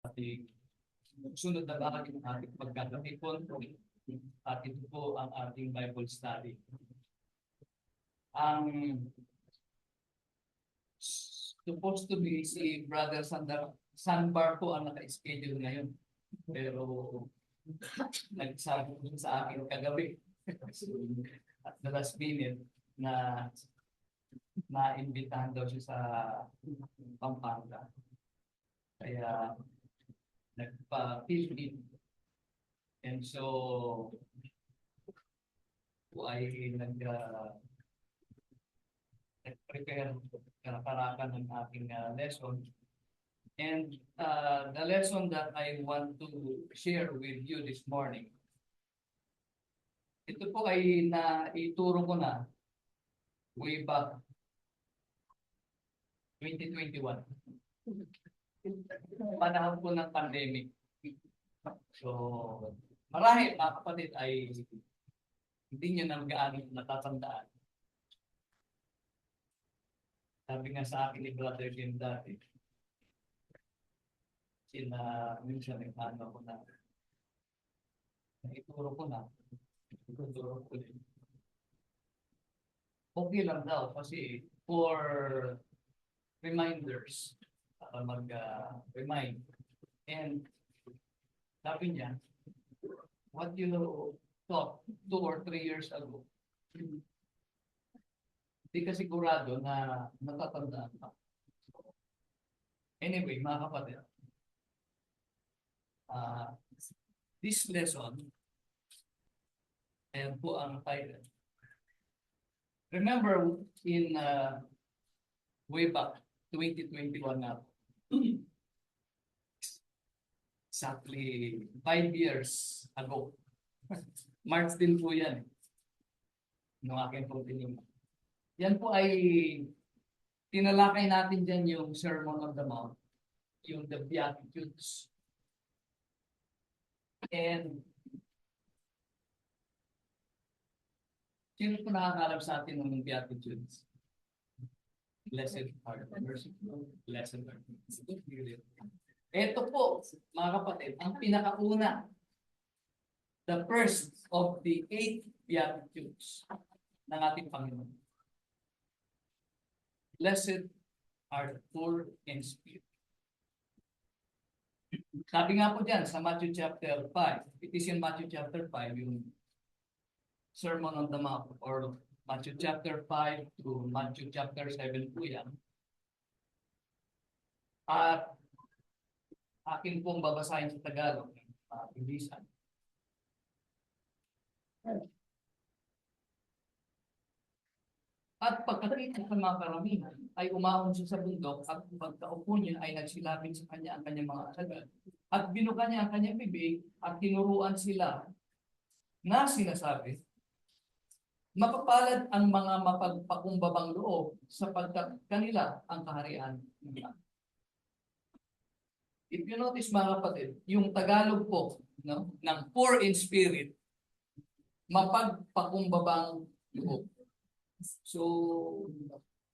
ating sunod na bahagi ng ating pagkakatipon at ito po ang ating Bible study. Ang supposed to be si Brother Sanbar po ang naka-schedule ngayon. Pero nagsabi din sa akin kagabi at the last minute na na-imbitahan daw siya sa Pampanga. Kaya nagpa-fill in. And so ay nag-prepare karakan ng aking lesson. And the lesson that I want to share with you this morning, ito po ay naituro ko na way back 2021. Panahon po ng pandemic. So, marahil mga kapatid ay hindi nyo nang gaano natatandaan. Sabi nga sa akin ni Brother Jim dati, minsan nagpaano ko na, naituro ko na, ituturo ko din. Okay lang daw kasi for reminders, para mag-remind. And sabi niya, what you thought 2 or 3 years ago, hindi ka sigurado na natatandaan pa. Anyway, mga kapatid, this lesson, ayan po ang title. Remember in way back 2021 na exactly 5 years ago. March din po yan. Nung aking pagtingin. Yan po ay tinalakay natin dyan yung Sermon on the Mount, yung the Beatitudes. And sino po nakakalam sa atin ng Beatitudes? Blessed are the merciful, blessed are the merciful. Ito po, mga kapatid, ang pinakauna, the first of the 8 Beatitudes ng ating Panginoon. Blessed are the poor in spirit. Sabi nga po dyan sa Matthew chapter 5, it is in Matthew chapter 5, yung Sermon on the Mount, or Matthew chapter 5 to Matthew chapter 7 po yan. At akin pong babasahin sa Tagalog, Bilisan. At pagkakita ng mga karamihan, ay umahon siya sa bundok at pagkaupo niya ay nagsilapit sa kanya ang kanyang mga alagad. At binuka niya ang kanyang bibig at tinuruan sila na sinasabi, mapapalad ang mga mapagpakumbabang loob sapagkat kanila ang kaharian ng langit. If you notice mga kapatid, yung Tagalog po ng poor in spirit, mapagpakumbabang loob. So,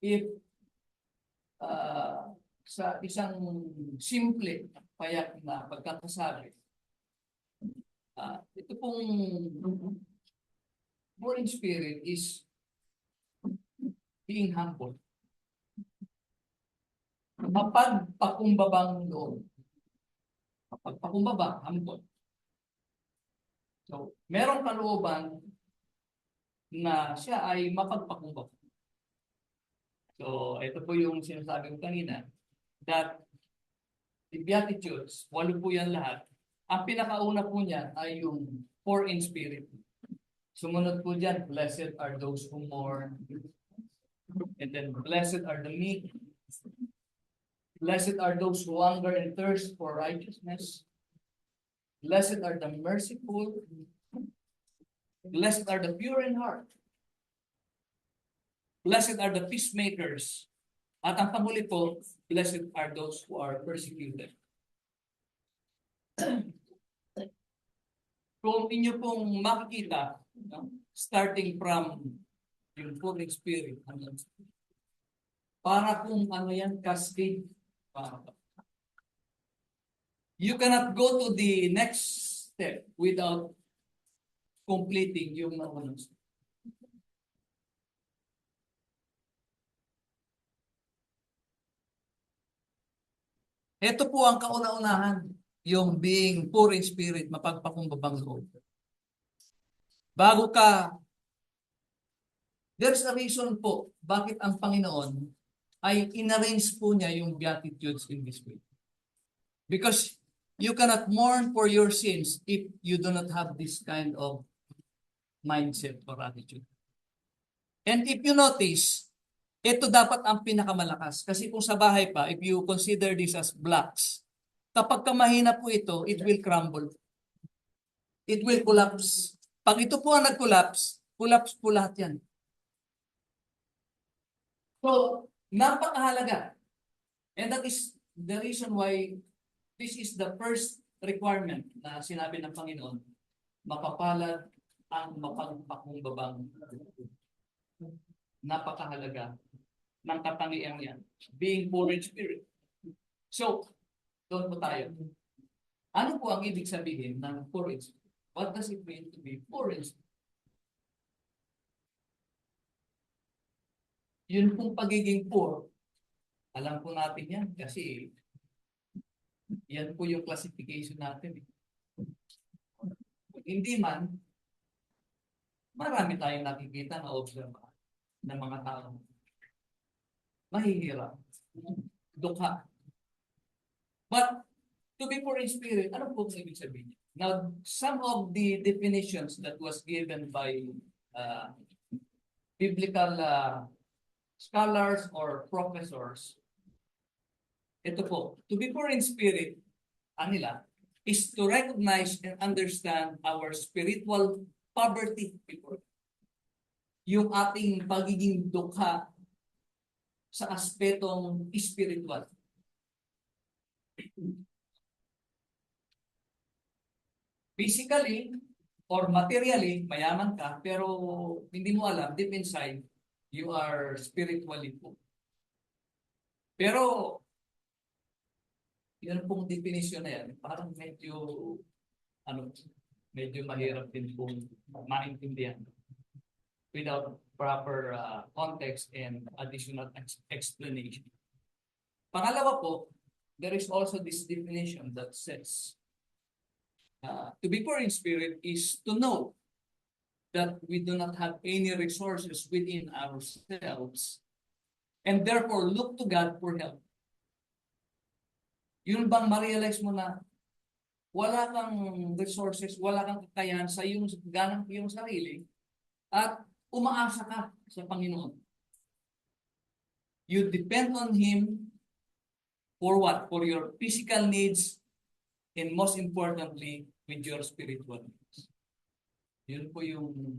if sa isang simple payak na pagkakasabi, ito pong poor in spirit is being humble. Mapagpakumbabang loob. Mapagpakumbaba, humble. So, merong kalooban na siya ay mapagpakumbaba. So, ito po yung sinasabi ko kanina, that the Beatitudes, 8 po yan lahat, ang pinakauna po niya ay yung poor in spirit. Sumunod po dyan, blessed are those who mourn. And then, blessed are the meek. Blessed are those who hunger and thirst for righteousness. Blessed are the merciful. Blessed are the pure in heart. Blessed are the peacemakers. At ang panghuli po, blessed are those who are persecuted. Kung inyo pong makikita, starting from yung poor in spirit, para kung ano yan, cascade. You cannot go to the next step without completing yung naunang step. Ito po ang kauna-unahan, yung being poor in spirit, mapagpakumbabang loob. Bago ka, there's a reason po bakit ang Panginoon ay inarrange po niya yung Beatitudes in this way. Because you cannot mourn for your sins if you do not have this kind of mindset or attitude. And if you notice, ito dapat ang pinakamalakas. Kasi kung sa bahay pa, if you consider this as blocks, kapag mahina po ito, it will crumble. It will collapse. Pag ito po ang nag-collapse, collapse po lahat yan. So, napakahalaga. And that is the reason why this is the first requirement na sinabi ng Panginoon, mapapalad ang mapagpakumbabang. Napakahalaga ng katangian yan. Being poor in spirit. So, doon po tayo. Ano po ang ibig sabihin ng poor in spirit? What does it mean to be poor in spirit? Yun pong pagiging poor, alam po natin yan kasi yan po yung classification natin. Hindi man, marami tayong nakikita na observe ng mga tao. Mahihirap. Dukha. But to be poor in spirit, ano po ang ibig sabihin? Now, some of the definitions that was given by biblical scholars or professors, ito po, to be poor in spirit, anila, is to recognize and understand our spiritual poverty before. Yung ating pagiging dukha sa aspetong spiritual. Physically or materially, mayaman ka, pero hindi mo alam, deep inside, you are spiritually poor. Pero, yun pong definition na yan, parang medyo mahirap din pong maintindihan without proper context and additional explanation. Pangalawa po, there is also this definition that says, to be poor in spirit is to know that we do not have any resources within ourselves and therefore look to God for help. Yun bang ma-realize mo na wala kang resources, wala kang kakayahan sa iyong ganang iyong sarili at umaasa ka sa Panginoon. You depend on Him for what? For your physical needs and most importantly, with your spiritual needs. Yun po yung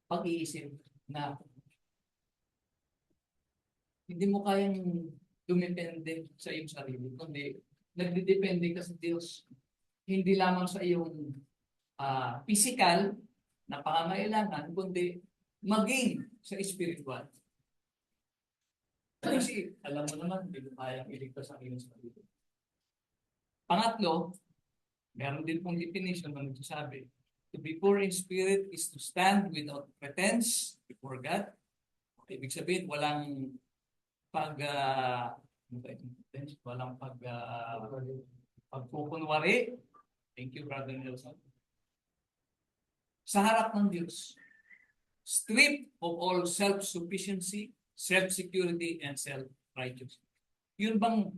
pag-iisip na hindi mo kayang dumepende sa iyong sarili, kundi nagdidepende ka sa Diyos. Hindi lamang sa iyong physical na pangangailangan, kundi maging sa spiritual. Kasi alam mo naman, hindi mo kayang iligtas sa iyong sarili. Pangatlo, meron din pong definition na nagsasabi, to be poor in spirit is to stand without pretense before God. Ibig sabihin, walang pagpupunwari. Thank you, Brother Nelson. Sa harap ng Diyos, stripped of all self-sufficiency, self-security, and self-righteousness. Yun bang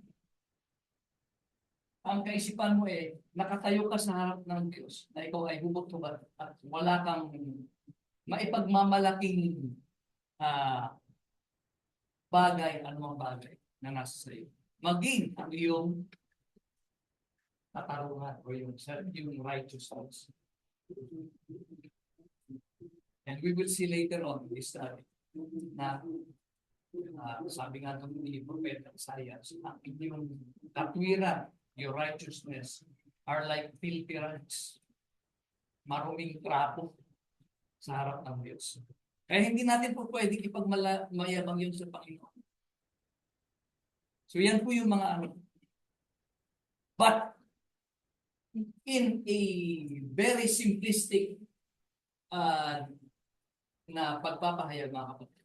ang kaisipan mo nakatayo ka sa harap ng Diyos na ikaw ay hubot-hubad at wala kang maipagmamalaking bagay, anumang bagay na nasa sa iyo. Maging ang iyong katarungan o yung righteousness. And we will see later on this na sabi nga ng ni Prophet Isaiah, ang inyong katwiran, your righteousness are like filthy rags, maruming trapo sa harap ng Diyos. Kaya hindi natin po pwedeng ipagmayabang yun sa Panginoon. So yan po yung mga ano. But in a very simplistic na pagpapahayag mga kapatid,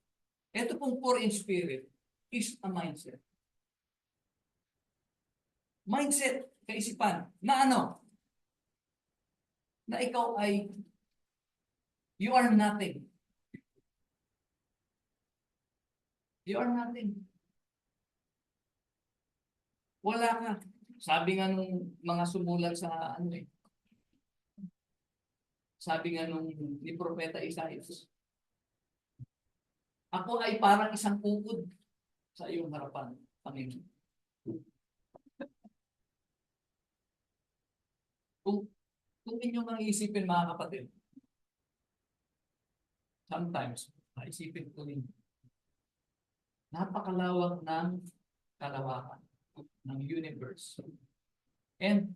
ito pong poor in spirit is a mindset. Mindset, kaisipan, na ano? Na ikaw ay, you are nothing. You are nothing. Wala ka. Sabi nga nung mga sumulat sa ano eh, sabi nga nung ni Propeta Isaias, ako ay parang isang ukod sa iyong harapan, Panginoon. Kung, kung inyong mga isipin mga kapatid, sometimes, maisipin ko rin, napakalawak ng kalawakan ng universe. And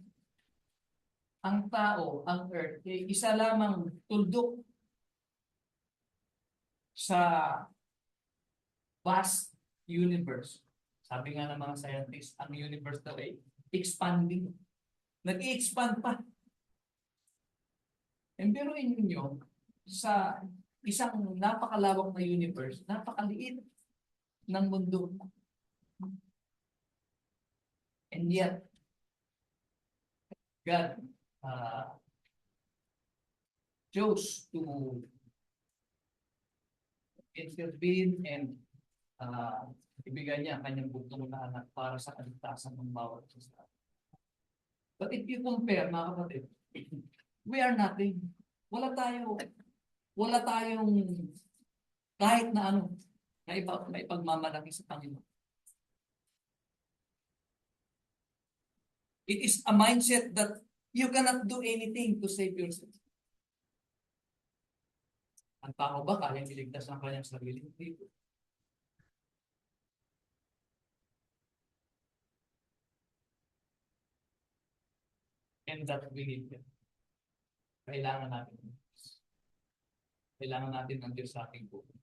ang tao, ang earth, ay isa lamang tuldok sa vast universe. Sabi nga ng mga scientists, ang universe daw ay expanding. Nag-i-expand pa. And pero ninyo, sa isang napakalawak na universe, napakaliit ng mundo. And yet, God chose to intervene and ibigay niya ang kanyang bugtong na anak para sa kaligtasan ng bawat isa. But if you compare, mga kapatid, we are nothing. Wala tayong kahit na ano, na ipagmamalaki sa Panginoon. It is a mindset that you cannot do anything to save yourself. Ang tao ba kayang iligtas ang kanyang sarili? Hindi. And that we need them. Kailangan natin. Kailangan natin ng Diyos sa ating buhay.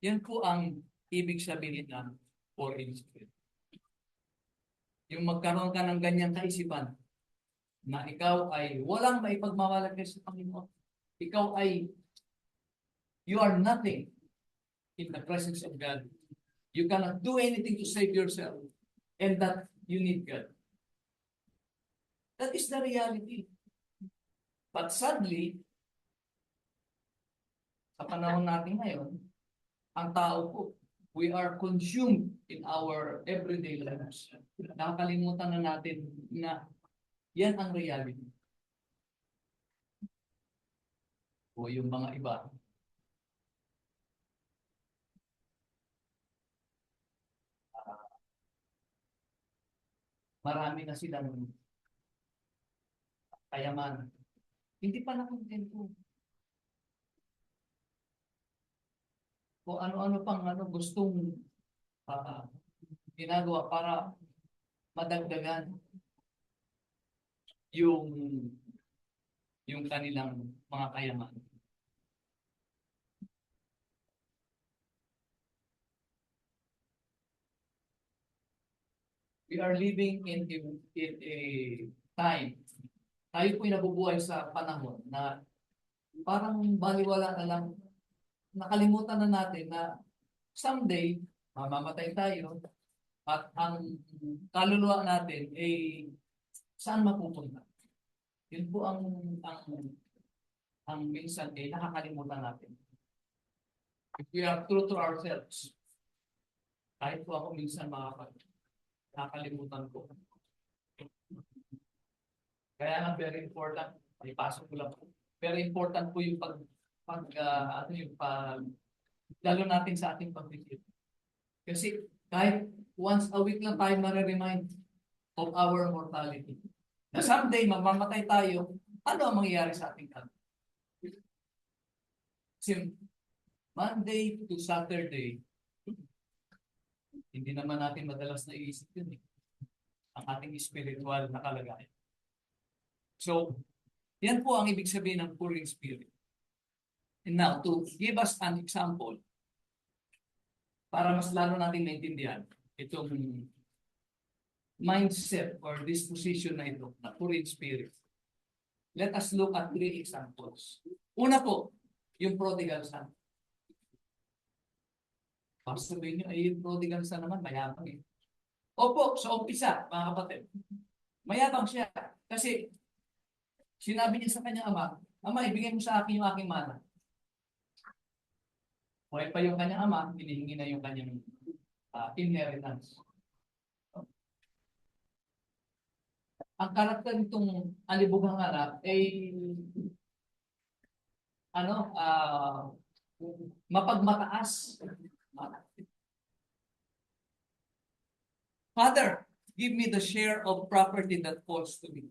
Yan po ang ibig sabihin ng poor in spirit. Yung magkaroon ka ng ganyang kaisipan na ikaw ay walang maipagmamalaki sa Panginoon. Ikaw ay, you are nothing in the presence of God. You cannot do anything to save yourself and that you need God. That is the reality. But sadly, sa panahon natin ngayon, ang tao po, we are consumed in our everyday lives. Nakakalimutan na natin na yan ang reality. O yung mga iba, marami na silang kayaman. Hindi pa nakontento. O ano-ano pang gustong ginagawa para madagdagan yung kanilang mga kayaman. We are living in a time, tayo po'y nabubuhay sa panahon na parang baliwala na lang, nakalimutan na natin na someday, mamamatay tayo at ang kaluluwa natin ay saan mapupunta. Yun po ang minsan ay nakakalimutan natin. If we are true to ourselves, kahit po ako minsan nakakalimutan ko. Kaya nga very important, ipasok ko lang po. Very important po yung lalo natin sa ating pag-isip. Kasi kahit once a week lang tayo ma-remind of our mortality. Na someday, mamamatay tayo, ano ang mangyayari sa ating katawan? Kasi Monday to Saturday, hindi naman natin madalas na iisip yun eh. Ang ating spiritual na kalagayan. So, yan po ang ibig sabihin ng poor in spirit. And now, to give us an example, para mas lalo natin maintindihan itong mindset or disposition na ito na poor in spirit. Let us look at 3 examples. Una po, yung prodigal son. Basta sabihin nyo, ay yung prodigal son naman, mayabang eh. Opo, sa umpisa, mga kapatid, mayabang siya. Kasi sinabi niya sa kanyang ama, Ama, ibigay mo sa akin yung aking mana. Buhay pa yung kanyang ama, hinihingi na yung kanyang inheritance. Ang karakter nitong alibughang anak ay mapagmataas. Father, give me the share of property that falls to me.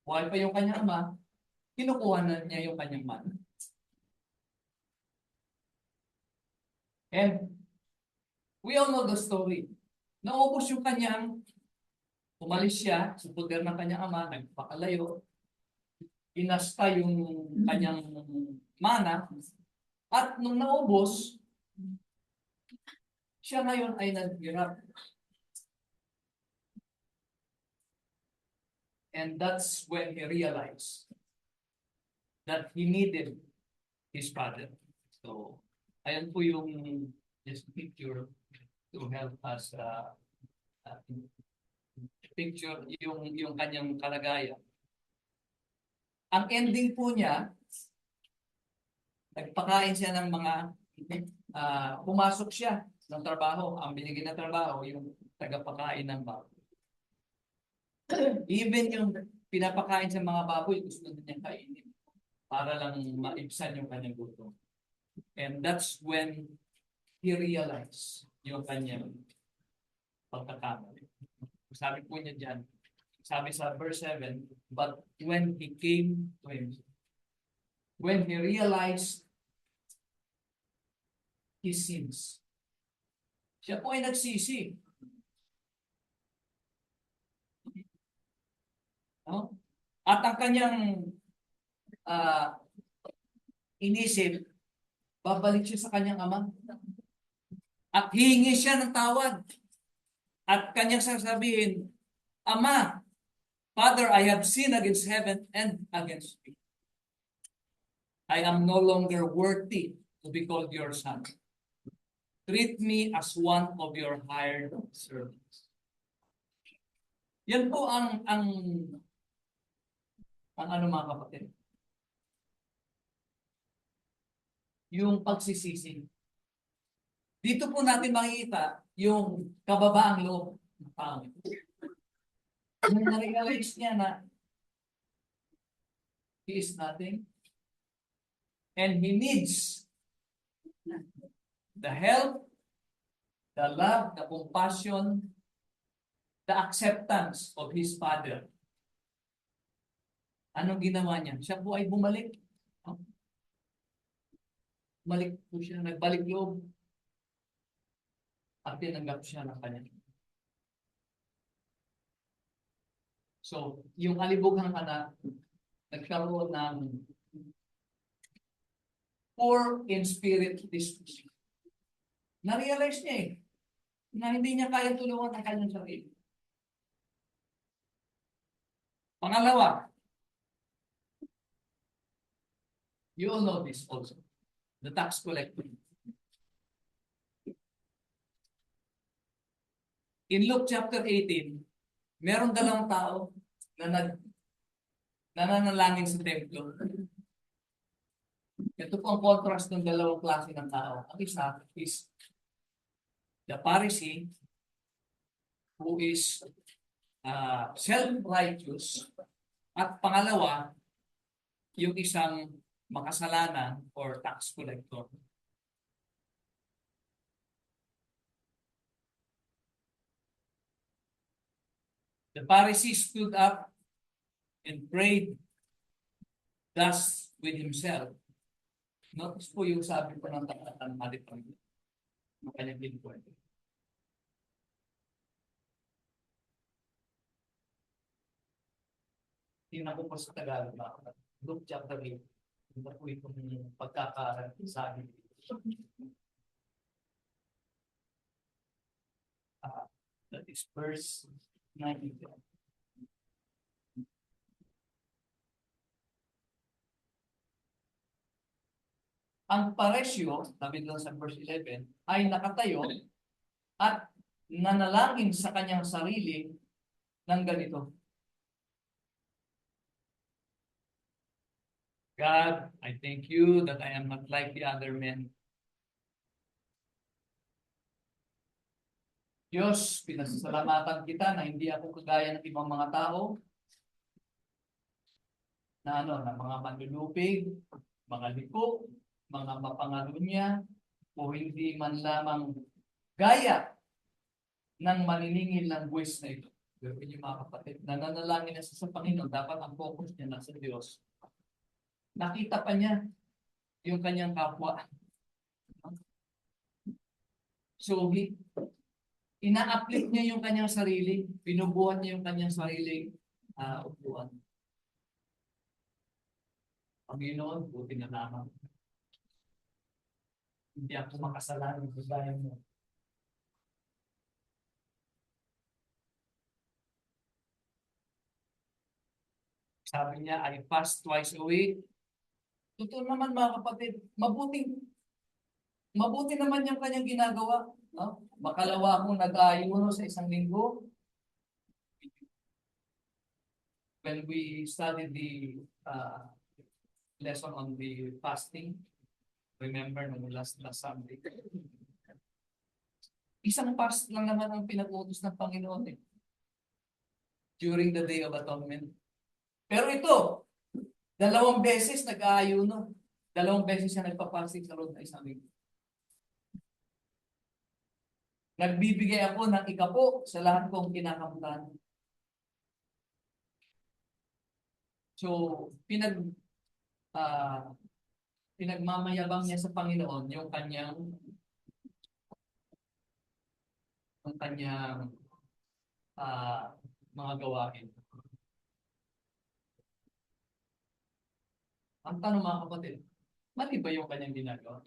Buhay pa yung kanyang ama, kinukuha na niya yung kanyang mana. And we all know the story. Naubos yung kanyang, umalis siya sa poder ng kanyang ama, nagpakalayo, inasta yung kanyang mana, at nung naubos, siya ngayon ay naghirap. And that's when he realized that he needed his father. So, ayan po yung just picture to help us picture yung kanyang kalagayan. Ang ending po niya, nagpakain siya ng mga, pumasok siya ng trabaho. Ang binigyan na trabaho, yung tagapakain ng baboy. Even yung pinapakain sa mga baboy, gusto niya kainin para lang maibsan yung kanyang gutom. And that's when he realized yung kanyang pagkakamali. Sabi po niya dyan, sabi sa verse 7, but when he came to him, when he realized his sins, siya po ay nagsisi. No? At ang kanyang inisip, babalik siya sa kanyang ama. At hihingi siya ng tawad. At kanyang sasabihin, Ama, Father, I have sinned against heaven and against you. I am no longer worthy to be called your son. Treat me as one of your hired servants. Yan po ang ano mga kapatid. Yung pagsisisi. Dito po natin makikita yung kababaang loob ng tao. Nung na-realize niya na he is nothing and he needs the help, the love, the compassion, the acceptance of his father. Anong ginawa niya? Siya po ay bumalik. Bumalik po siya, nagbalik loob. At tinanggap siya ng kanya. So, yung alibughang anak, nagkaroon ng poor in spirit disposition. Na-realize niya na hindi niya kaya tulungan ang kanyang sarili. Pangalawa, you all know this also. The tax collector. In Luke chapter 18, meron dalawang tao na nananalangin sa templo. Ito po ang contrast ng dalawang klase ng tao. Ang isa is the Pharisee who is self-righteous, at pangalawa, yung isang makasalanan or tax collector. The Pharisee stood up and prayed thus with himself. Notice po yung sabi po ng tatang malipang ng kanyang pinkwento. Tingnan ko po sa Tagalog na Luke chapter 8. Tingnan po itong pagkakasabi. is verse 9. Ang paresyo, sabi doon sa verse 11, ay nakatayo at nanalangin sa kanyang sarili ng ganito. God, I thank you that I am not like the other men. Diyos, pinasasalamatan kita na hindi ako kagaya ng ibang mga tao na na mga manlulupig, mga liko, mga mapangalunya, o hindi man lamang gaya ng maniningil ng buwis na ito. Pero yung mga kapatid, nananalangin na sa Panginoon, dapat ang focus niya nasa Diyos. Nakita pa niya yung kanyang kapwa. So, ina-uplift niya yung kanyang sarili, binubuhat niya yung kanyang sarili upuan. Panginoon, buti na lamang. Hindi ako makasalanan sa bayan mo. Sabi niya, I fast twice a week. Totoo naman mga kapatid, mabuti naman yung kanyang ginagawa. No? Makalawa akong nag-aayuno sa isang linggo. When we studied the lesson on the fasting, remember no last Sunday. Isang fast lang naman ang pinag-utos ng Panginoon during the Day of Atonement. Pero ito, 2 beses nag-aayuno. 2 beses siya nagpa-fasting sa loob ng isang linggo. Nagbibigay ako ng ikapo sa lahat kong kinakamutan. So, pinagmamayabang niya sa Panginoon yung kanyang mga gawain. Ang tanong mga kapatid, mali ba yung kanyang ginagawa?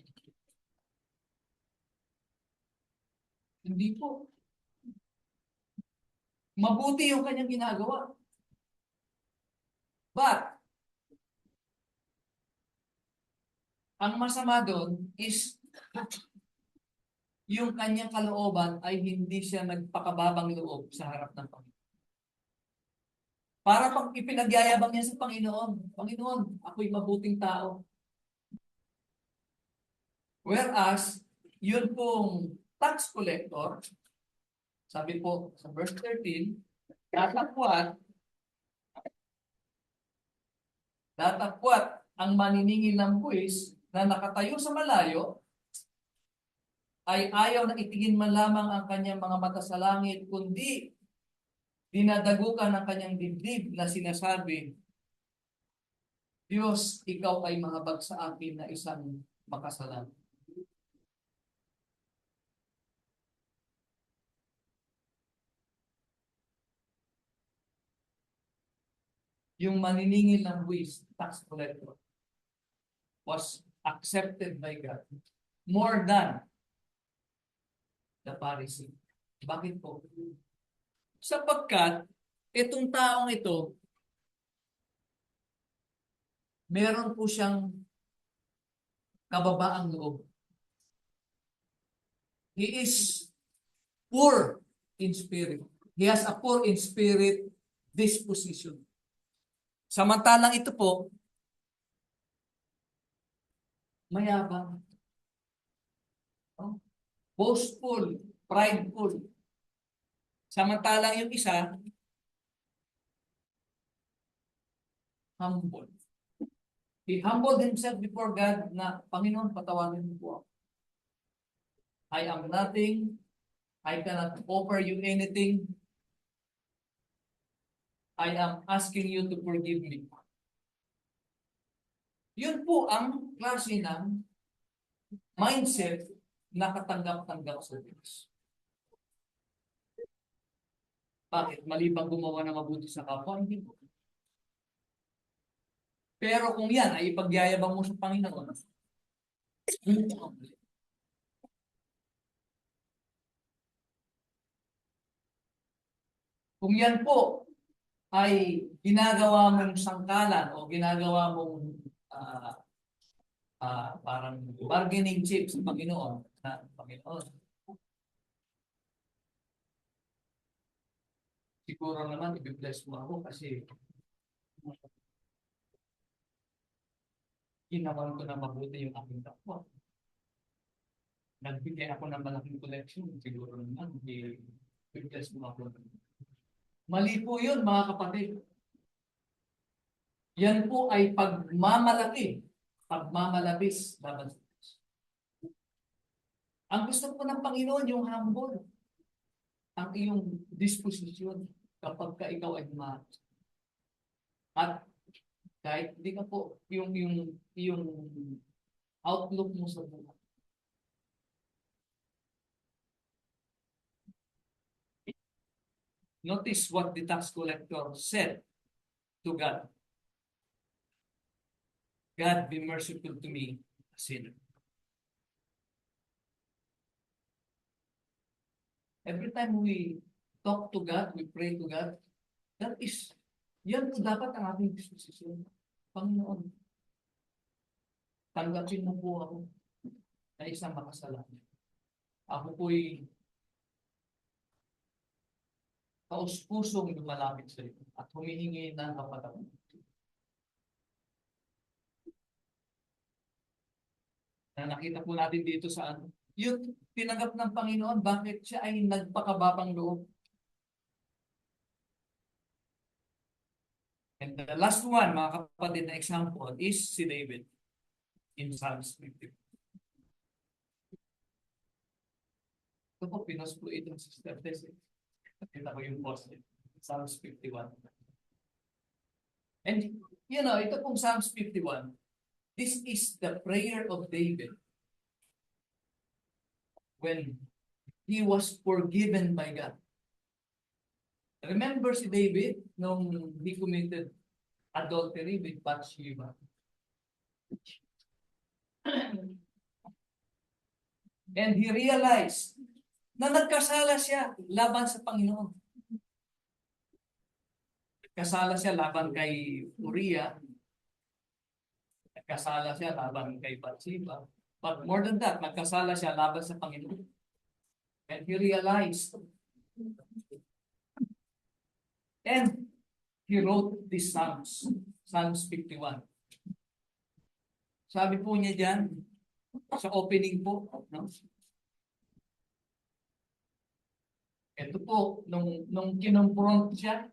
Hindi po. Mabuti yung kanyang ginagawa. But, ang masama doon is yung kanyang kalooban ay hindi siya nagpakababang loob sa harap ng Panginoon. Para pag ipinagyayabang niya sa Panginoon, Panginoon, ako'y mabuting tao. Whereas, yun pong tax collector, sabi po sa verse 13, datakwat ang maniningil ng buwis na nakatayo sa malayo ay ayaw na itingin man lamang ang kanyang mga mata sa langit, kundi dinadagukan ang kanyang dibdib na sinasabi, Diyos, ikaw ay mahabag sa akin na isang makasalan. Yung maniningil ng buwis, tax collector, was accepted by God more than the Pharisee. Bakit po? Sapagkat itong taong ito, meron po siyang kababaang loob. He is poor in spirit. He has a poor in spirit disposition. Samantalang ito po, mayabang, boastful, prideful. Samantalang yung isa, humble. He humbled himself before God na, Panginoon, patawarin mo po ako. I am nothing. I cannot offer you anything. I am asking you to forgive me. Yun po ang klase ng mindset na katanggap-tanggap sa Diyos. Bakit? Malibang gumawa ng mabuti sa kapwa, hindi po. Pero kung yan ay ipagyayabang mo sa Panginoon, Kung yan po ay ginagawa mong sangkalan o ginagawa mong parang bargaining chip sa Panginoon, na Panginoon, siguro naman i-bless mo ako kasi ginawan ko na mabuti yung aking kapwa. Nagbigay ako ng malaking collection, siguro naman i-bless mo ako. Mali po yun, mga kapatid. Yan po ay pagmamalaki, pagmamalabis laban sa Diyos. Ang gusto po ng Panginoon, yung humble, ang iyong disposisyon kapag ka ikaw ay humaharap. At kahit hindi ka po yung outlook mo sa buhay. Notice what the tax collector said to God. God, be merciful to me, a sinner. Every time we talk to God, we pray to God, yan po dapat ang ating disposisyon. Panginoon, tanggapin mo po ako na isang makasalanan. Ako po'y kaus-pusong lumalapit sa iyo at humihingi ng kapatawaran. Na nakita po natin dito sa yung tinanggap ng Panginoon, bakit siya ay nagpakababang loob. And the last one, mga kapatid, na example is si David in Psalms 50. Ito po, pinost po itong Sister Tessie. Kita ko yung post it. Psalms 51. And, ito pong Psalms 51, this is the prayer of David when he was forgiven by God. Remember si David nung he committed adultery with Bathsheba. And he realized na nagkasala siya laban sa Panginoon. Nagkasala siya laban kay Uriah. Nagkasala siya laban kay Bathsheba. But more than that, nagkasala siya laban sa Panginoon. And he realized. And he wrote these Psalms. Psalms 51. Sabi po niya dyan, sa opening po, no? Ito po, nung kinonfront siya,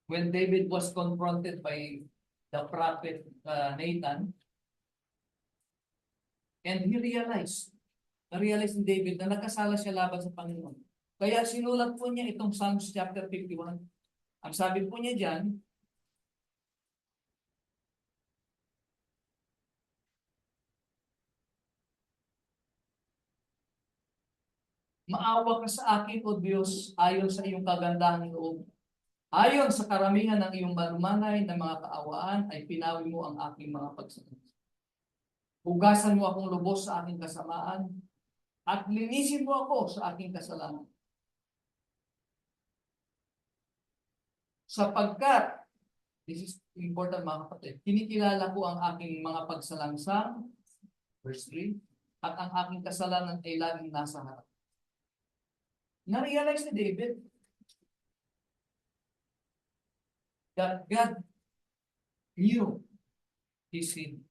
when David was confronted by the prophet Nathan, and he realized ni David na nagkasala siya laban sa Panginoon. Kaya sinulat po niya itong Psalms chapter 51. Ang sabi po niya dyan, maawa ka sa akin, O Diyos, ayon sa iyong kagandahang loob. Ayon sa karamihan ng iyong malumanay na mga kaawaan, ay pinawi mo ang aking mga pagsasama. Hugasan mo akong lubos sa aking kasamaan, at linisin mo ako sa aking kasalanan. Sapagkat, this is important mga kapatid, kinikilala ko ang aking mga pagsalangsang, verse 3, at ang aking kasalanan ay laging nasa harap. Na-realize ni David that God knew his sin.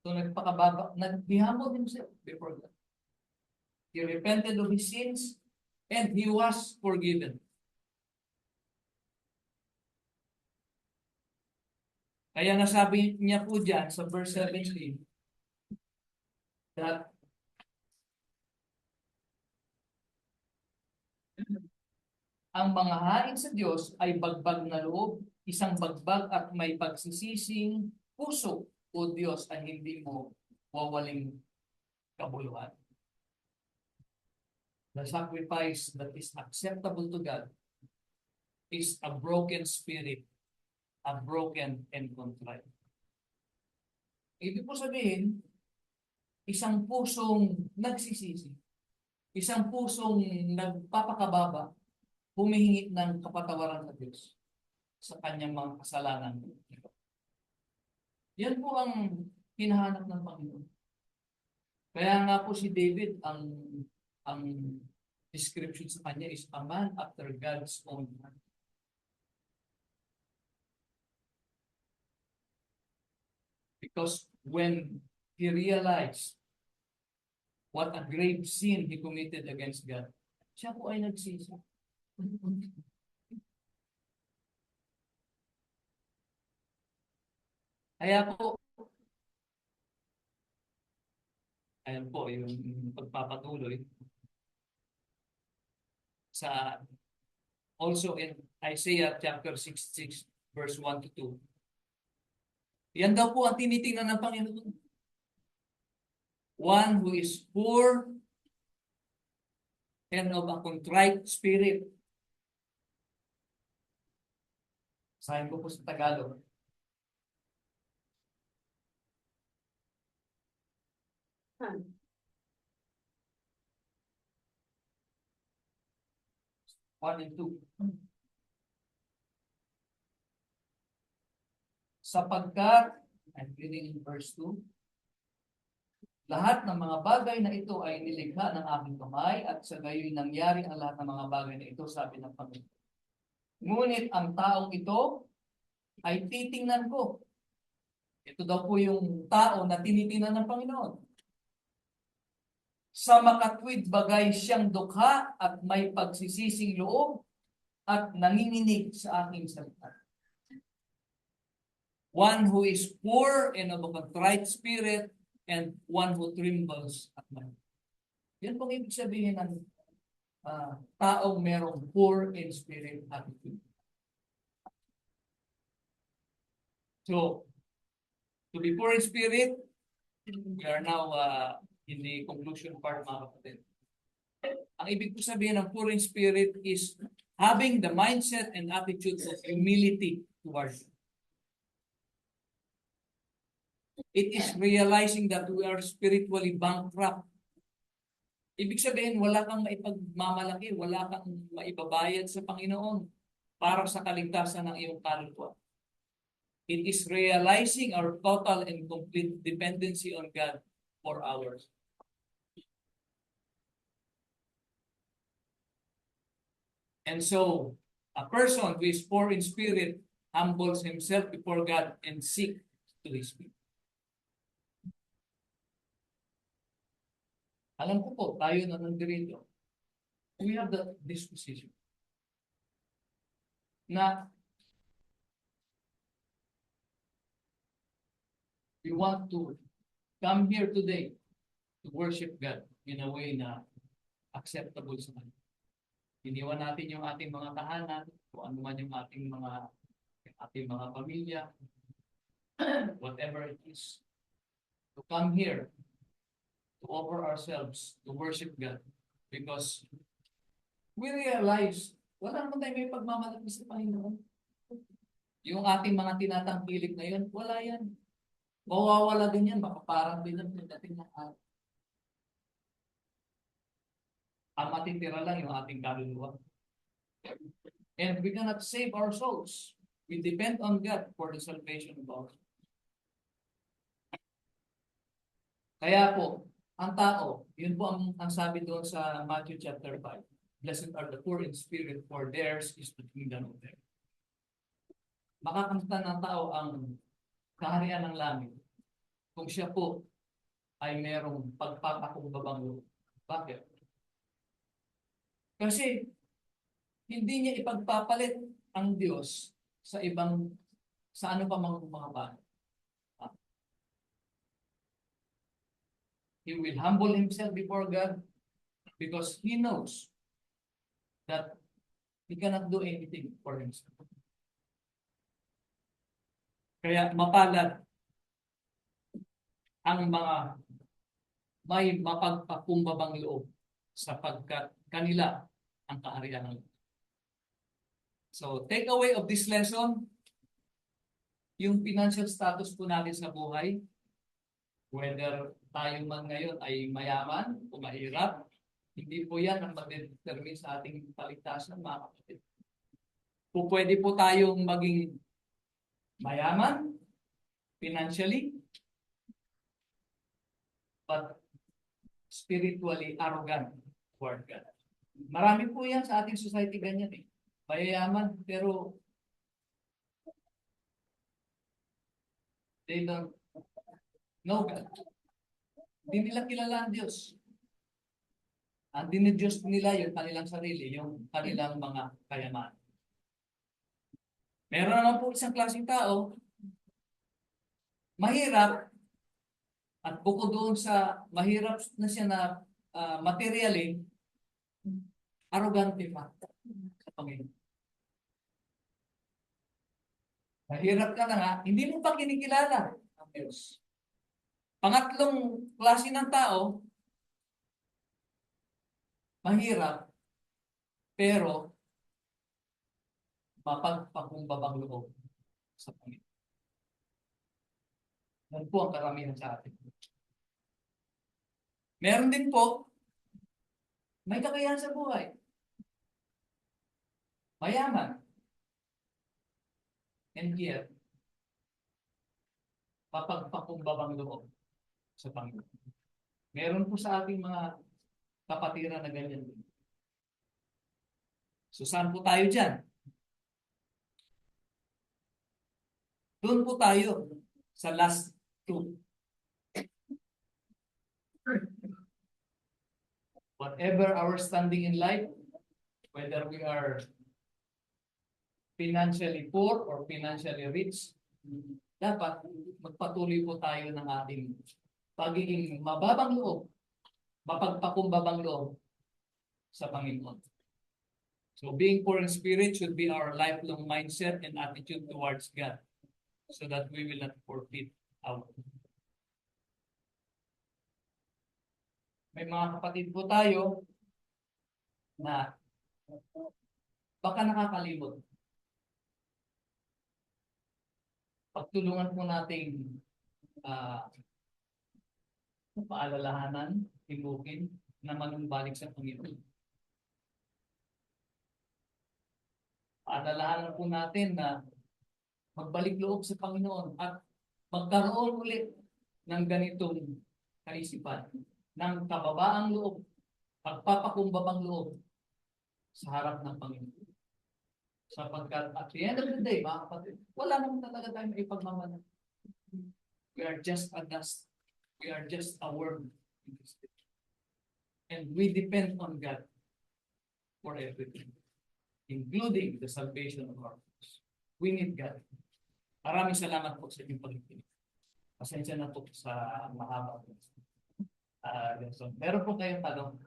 So nagbihamon himself before God. He repented of his sins and he was forgiven. Kaya nasabi niya po dyan sa verse 17 that ang mga hain sa Diyos ay bagbag na loob, isang bagbag at may pagsisising puso, O Diyos, ay hindi mo wawaling kabuluhan. The sacrifice that is acceptable to God is a broken spirit, a broken and contrite. Ibig po sabihin, isang pusong nagsisisi, isang pusong nagpapakababa, humihingi ng kapatawaran sa Diyos sa kanyang mga kasalanan. Yan po ang hinahanap ng Panginoon. Kaya nga po si David, ang description sa kanya is a man after God's own heart. Because when he realized what a grave sin he committed against God, siya po ay nagsisi. Kaya po, ayan po yung pagpapatuloy sa also in Isaiah chapter 66 verse 1 to 2. Yan daw po ang tinitingnan ng Panginoon. One who is poor and of a contrite spirit. Sahin ko po sa Tagalog. One and two. Sapagkat, I'm reading in verse 2, lahat ng mga bagay na ito ay nilikha ng aking kamay at sa gayoy nangyari ang lahat ng mga bagay na ito, sabi ng Panginoon. Ngunit ang taong ito ay titingnan ko. Ito daw po yung tao na tinitingnan ng Panginoon. Sa makatwid bagay siyang dukha at may pagsisising loob at nanginginig sa aking salita. One who is poor and of a contrite spirit, and one who trembles at my. Yan pong ibig sabihin ng taong merong poor in spirit attitude. So, to be poor in spirit, we are now in the conclusion part, mga kapatid. Ang ibig po sabihin ng poor in spirit is having the mindset and attitude of humility towards God. It is realizing that we are spiritually bankrupt. Ibig sabihin, wala kang maipagmamalaki, wala kang maibabayad sa Panginoon para sa kaligtasan ng iyong kaluluwa. It is realizing our total and complete dependency on God for ours. And so, a person who is poor in spirit humbles himself before God and seeks to His feet. Alam ko po, tayo na nandito, we have the disposition na we want to come here today to worship God in a way na acceptable sa Kanya. Iniwan natin yung ating mga tahanan, kung ano man yung ating mga pamilya, whatever it is, to come here to offer ourselves to worship God because we realize wala naman tayo may pagmamalaki sa Panginoon. Yung ating mga tinatangkilik na yun, wala yan. Mawawala din yan, baka parang din ang dating ng araw. Ang matitira lang yung ating kaluluwa. And we cannot save our souls. We depend on God for the salvation of our souls. Kaya po, ang tao, yun po ang sabi doon sa Matthew chapter 5. Blessed are the poor in spirit, for theirs is the kingdom of heaven. Makakamtan ng tao ang kaharian ng langit kung siya po ay merong pagpapakumbabang loob. Bakit? Kasi hindi niya ipagpapalit ang Diyos sa ano pa mga bagay. He will humble himself before God because he knows that he cannot do anything for himself. Kaya mapalad ang mga may mapagpakumbabang loob sapagkat kanila ang kaharian ng Diyos. So, take away of this lesson, yung financial status po natin sa buhay, Whether tayo man ngayon ay mayaman o mahirap, hindi po yan ang mag-determine sa ating paligtasan, mga kapatid. Kung pwede po tayong maging mayaman, financially, but spiritually arrogant toward God. Marami po yan sa ating society ganyan eh. Mayayaman, pero they don't know God. Hindi nila kilala ang Diyos. Ang dinidiyos nila yung kanilang sarili, yung kanilang mga kayamanan. Meron naman po isang klaseng tao, mahirap, at bukod doon sa mahirap na siya na materially, arrogante pa sa Panginoon. Mahirap ka na nga, hindi mo pa kinikilala ang Diyos. Pangatlong klase ng tao, mahirap, pero mapagpakumbabang loob sa Panginoon. Yan po ang karamihan sa atin. Meron din po, may kakayahan sa buhay. Mayaman. And yet, mapagpakumbabang loob sa Panginoon. Meron po sa ating mga kapatiran na ganyan din. So saan po tayo dyan? Doon po tayo sa last two. Whatever our standing in life, whether we are financially poor or financially rich, dapat magpatuloy po tayo ng ating pagiging mababang loob, mapagpakumbabang loob sa Panginoon. So being poor in spirit should be our lifelong mindset and attitude towards God, so that we will not forfeit our. May mga kapatid po tayo na baka nakakalimot. Pagtulungan po nating paalalahanan, himukin na manumbalik sa Panginoon. Paalalahanan po natin na magbalik loob sa Panginoon at magkaroon ulit ng ganitong kaisipan, ng kababaang loob, pagpapakumbabang loob sa harap ng Panginoon. Sapagkat at the end of the day, mga kapatid, wala naman talaga tayong ipagmamana. We are just a dust. We are just a worm. And we depend on God for everything, including the salvation of our souls. We need God. Maraming salamat po sa inyong pagkikinig. Pasensya na po sa mahaba. Meron po kayong tanong.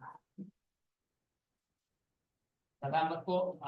Salamat po.